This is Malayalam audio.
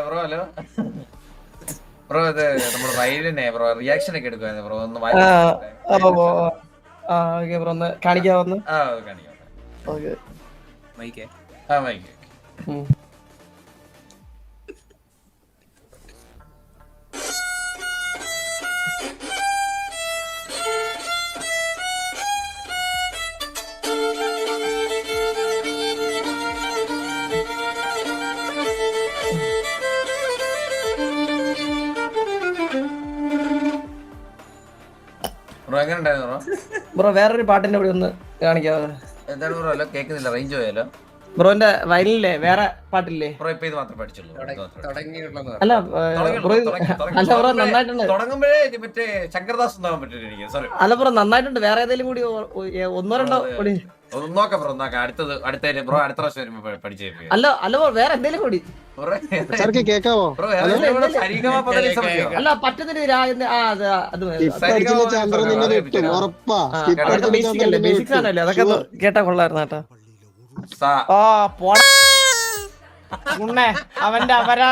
ബ്രോ ഹലോ ബ്രോ ഇത് നമ്മുടെ വയലിനെ ബ്രോ റിയാക്ഷൻ ഒക്കെ എടുക്കുവായിരുന്നു ബ്രോ ഒന്ന് ഓക്കെ ബ്രോ ഒന്ന് കാണിക്കാവുന്ന കാണിക്കാം ഓക്കെ മൈക്കേ ആ മൈക്ക് ബ്രോ എങ്ങനെ ഉണ്ടായിരുന്നു ബ്രോ ബ്രോ വേറൊരു പാട്ടിന്റെ കൂടി ഒന്ന് കാണിക്കാവോ എന്താണ് ബ്രോ ഹലോ കേൾക്കുന്നില്ല റേഞ്ച് പോയാലോ ബ്രോന്റെ വയലില്ലേ വേറെ പാട്ടില്ലേ ബ്രോ ഇപ്പൊ ഇത് മാത്രമേ പഠിച്ചുള്ളൂ തുടങ്ങിയുള്ളൂ അല്ല ബ്രോ അല്ല ബ്രോ നന്നായിട്ടുണ്ട് തുടങ്ങുമ്പോഴേ മറ്റേ ശങ്കർദാസ് ഉണ്ടാവാൻ പറ്റില്ല എനിക്ക് സോറി അല്ല ബ്രോ നന്നായിട്ടുണ്ട് വേറെ ഏതെങ്കിലും കൂടി ഒന്നോ രണ്ടോ കൂടി നോക്കാം ബ്രോ നോക്കാം അടുത്ത ബ്രോ അടുത്ത പ്രാവശ്യം വരുമ്പോ പഠിച്ചു അല്ല അല്ല ബ്രോ വേറെ എന്തെങ്കിലും കൂടി കേക്കാവോ? അല്ല പറ്റുന്നില്ല അത് ബേസിക്സ് ആണല്ലേ അതൊക്കെ കേട്ടാ കൊള്ളായിരുന്നു കേട്ടോ പോടാ അവന്റെ അപരാ